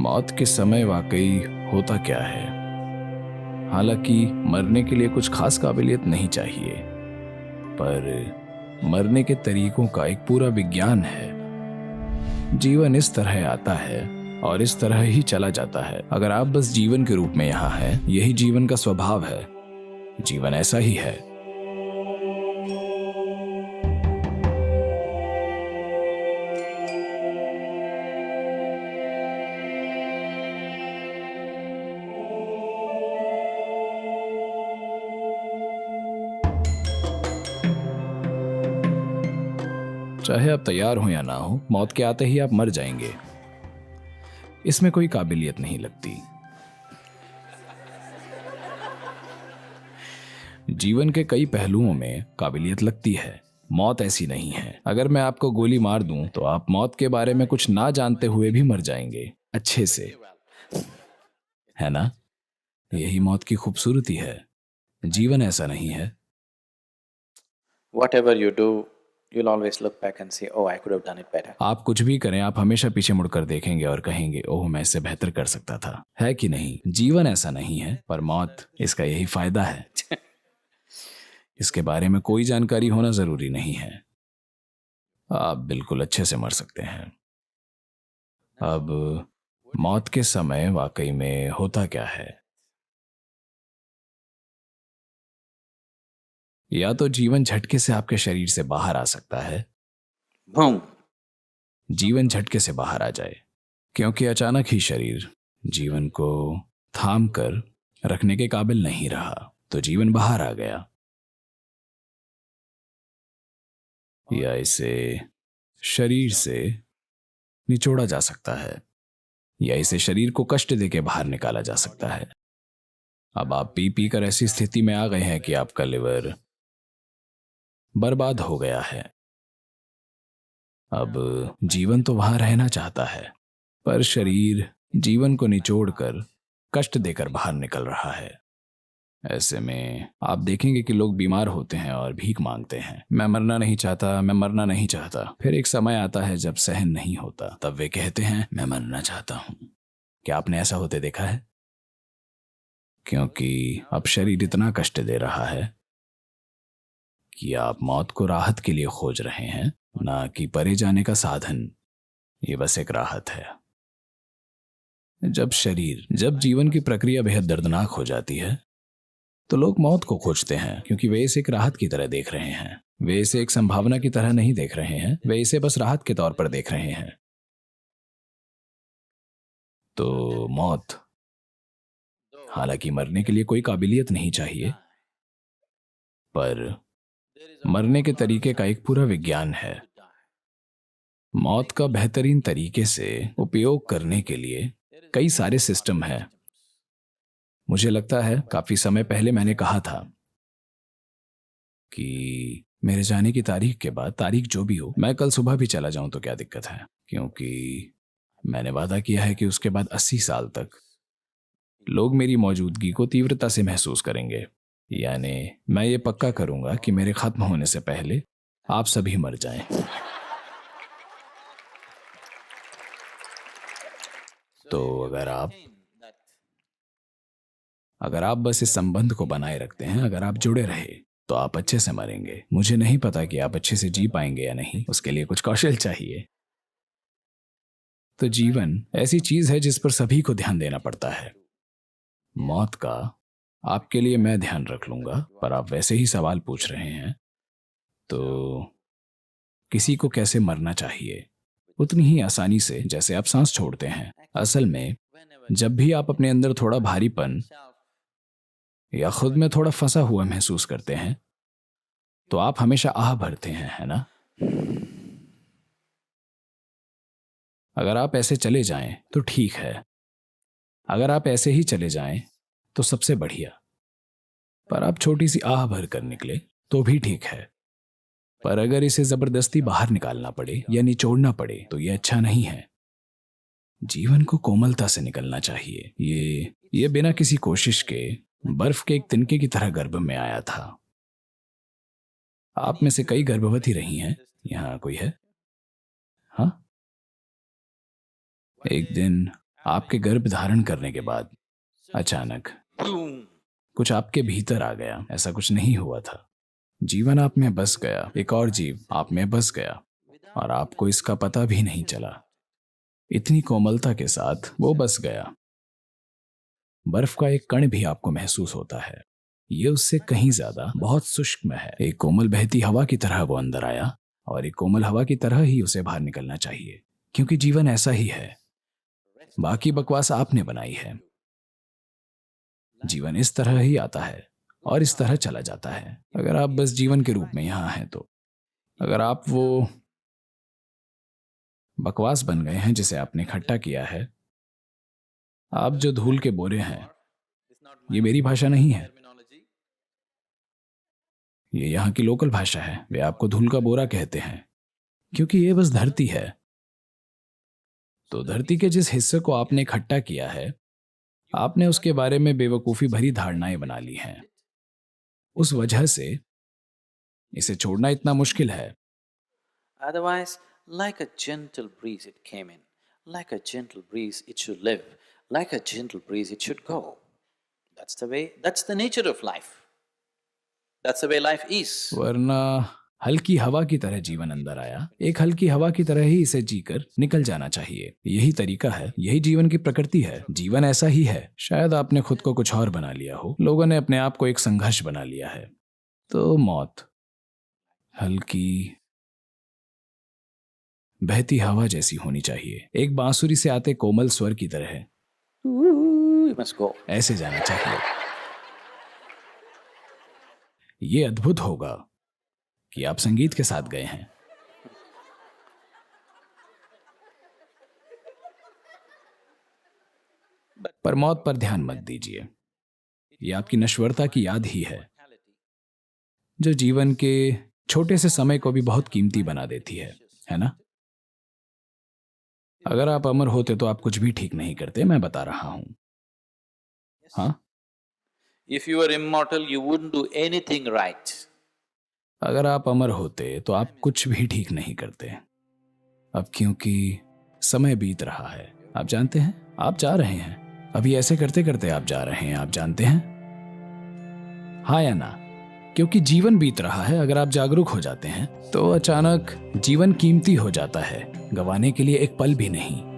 मौत के समय वाकई होता क्या है। हालांकि मरने के लिए कुछ खास काबिलियत नहीं चाहिए, पर मरने के तरीकों का एक पूरा विज्ञान है। जीवन इस तरह आता है और इस तरह ही चला जाता है। अगर आप बस जीवन के रूप में यहाँ हैं, यही जीवन का स्वभाव है। जीवन ऐसा ही है। चाहे आप तैयार हो या ना हो, मौत के आते ही आप मर जाएंगे। इसमें कोई काबिलियत नहीं लगती। जीवन के कई पहलुओं में काबिलियत लगती है। मौत ऐसी नहीं है। अगर मैं आपको गोली मार दूं तो आप मौत के बारे में कुछ ना जानते हुए भी मर जाएंगे, अच्छे से, है ना? यही मौत की खूबसूरती है। जीवन ऐसा नहीं है। Whatever you do, you'll always look back and say, oh, I could have done it better. आप कुछ भी करें, आप हमेशा पीछे मुड़कर देखेंगे और कहेंगे, ओह, मैं इससे बेहतर कर सकता था। है कि नहीं? जीवन ऐसा नहीं है, पर मौत, इसका यही फायदा है। इसके बारे में कोई जानकारी होना जरूरी नहीं है। आप बिल्कुल अच्छे से मर सकते हैं। अब मौत के समय वाकई में होता क्या है? या तो जीवन झटके से आपके शरीर से बाहर आ सकता है। Boom. जीवन झटके से बाहर आ जाए, क्योंकि अचानक ही शरीर जीवन को थाम कर रखने के काबिल नहीं रहा, तो जीवन बाहर आ गया। या इसे शरीर से निचोड़ा जा सकता है, या इसे शरीर को कष्ट देके बाहर निकाला जा सकता है। अब आप पी पी कर ऐसी स्थिति में आ गए हैं कि आपका लिवर बर्बाद हो गया है। अब जीवन तो वहां रहना चाहता है, पर शरीर जीवन को निचोड़कर कष्ट देकर बाहर निकल रहा है। ऐसे में आप देखेंगे कि लोग बीमार होते हैं और भीख मांगते हैं, मैं मरना नहीं चाहता, मैं मरना नहीं चाहता। फिर एक समय आता है जब सहन नहीं होता, तब वे कहते हैं, मैं मरना चाहता हूं। क्या आपने ऐसा होते देखा है? क्योंकि अब शरीर इतना कष्ट दे रहा है कि आप मौत को राहत के लिए खोज रहे हैं, ना कि परे जाने का साधन। ये बस एक राहत है। जब जीवन की प्रक्रिया बेहद दर्दनाक हो जाती है, तो लोग मौत को खोजते हैं, क्योंकि वे इसे एक राहत की तरह देख रहे हैं। वे इसे एक संभावना की तरह नहीं देख रहे हैं, वे इसे बस राहत के तौर पर देख रहे हैं। तो मौत, हालांकि मरने के लिए कोई काबिलियत नहीं चाहिए, पर मरने के तरीके का एक पूरा विज्ञान है। मौत का बेहतरीन तरीके से उपयोग करने के लिए कई सारे सिस्टम हैं। मुझे लगता है काफी समय पहले मैंने कहा था कि मेरे जाने की तारीख के बाद, तारीख जो भी हो, मैं कल सुबह भी चला जाऊं तो क्या दिक्कत है, क्योंकि मैंने वादा किया है कि उसके बाद 80 साल तक लोग मेरी मौजूदगी को तीव्रता से महसूस करेंगे। यानी मैं ये पक्का करूंगा कि मेरे खत्म होने से पहले आप सभी मर जाएं। तो अगर आप बस इस संबंध को बनाए रखते हैं, अगर आप जुड़े रहे, तो आप अच्छे से मरेंगे। मुझे नहीं पता कि आप अच्छे से जी पाएंगे या नहीं, उसके लिए कुछ कौशल चाहिए। तो जीवन ऐसी चीज है जिस पर सभी को ध्यान देना पड़ता है। मौत का आपके लिए मैं ध्यान रख लूंगा, पर आप वैसे ही सवाल पूछ रहे हैं, तो किसी को कैसे मरना चाहिए? उतनी ही आसानी से जैसे आप सांस छोड़ते हैं। असल में जब भी आप अपने अंदर थोड़ा भारीपन या खुद में थोड़ा फंसा हुआ महसूस करते हैं, तो आप हमेशा आह भरते हैं, है ना? अगर आप ऐसे चले जाएं तो ठीक है, अगर आप ऐसे ही चले जाएं तो सबसे बढ़िया, पर आप छोटी सी आह भर कर निकले तो भी ठीक है। पर अगर इसे जबरदस्ती बाहर निकालना पड़े या निचोड़ना पड़े तो यह अच्छा नहीं है। जीवन को कोमलता से निकलना चाहिए। ये बिना किसी कोशिश के बर्फ के एक तिनके की तरह गर्भ में आया था। आप में से कई गर्भवती रही हैं। यहाँ कोई है? हाँ? एक दिन आपके गर्भ धारण करने के बाद अचानक boom. कुछ आपके भीतर आ गया। ऐसा कुछ नहीं हुआ था। जीवन आप में बस गया, एक और जीव आप में बस गया और आपको इसका पता भी नहीं चला। इतनी कोमलता के साथ वो बस गया। बर्फ का एक कण भी आपको महसूस होता है। ये उससे कहीं ज्यादा बहुत सूक्ष्म है। एक कोमल बहती हवा की तरह वो अंदर आया और एक कोमल हवा की तरह ही उसे बाहर निकलना चाहिए, क्योंकि जीवन ऐसा ही है। बाकी बकवास आपने बनाई है। जीवन इस तरह ही आता है और इस तरह चला जाता है, अगर आप बस जीवन के रूप में यहां हैं तो। अगर आप वो बकवास बन गए हैं जिसे आपने इकट्ठा किया है, आप जो धूल के बोरे हैं, ये मेरी भाषा नहीं है, ये यहाँ की लोकल भाषा है। वे आपको धूल का बोरा कहते हैं क्योंकि ये बस धरती है। तो धरती के जिस हिस्से को आपने इकट्ठा किया है, आपने उसके बारे में बेवकूफी भरी धारणाएं बना ली हैं। उस वजह से इसे छोड़ना इतना मुश्किल है। Otherwise, like a gentle breeze it came in. Like a gentle breeze it should live. Like a gentle breeze it should go. That's the way, that's the nature of life. That's the way life is. वरना हल्की हवा की तरह जीवन अंदर आया, एक हल्की हवा की तरह ही इसे जीकर निकल जाना चाहिए। यही तरीका है, यही जीवन की प्रकृति है। जीवन ऐसा ही है। शायद आपने खुद को कुछ और बना लिया हो। लोगों ने अपने आप को एक संघर्ष बना लिया है। तो मौत हल्की बहती हवा जैसी होनी चाहिए, एक बांसुरी से आते कोमल स्वर की तरह। You must go. ऐसे जाना चाहिए। ये अद्भुत होगा कि आप संगीत के साथ गए हैं। पर मौत पर ध्यान मत दीजिए। ये आपकी नश्वरता की याद ही है, जो जीवन के छोटे से समय को भी बहुत कीमती बना देती है ना? अगर आप अमर होते तो आप कुछ भी ठीक नहीं करते, मैं बता रहा हूं। हाँ, If you were immortal, you wouldn't do anything right. अगर आप अमर होते तो आप कुछ भी ठीक नहीं करते। अब क्योंकि समय बीत रहा है, आप जानते हैं, आप जा रहे हैं। अभी ऐसे करते करते आप जा रहे हैं, आप जानते हैं, हाँ या ना? क्योंकि जीवन बीत रहा है। अगर आप जागरूक हो जाते हैं तो अचानक जीवन कीमती हो जाता है, गंवाने के लिए एक पल भी नहीं।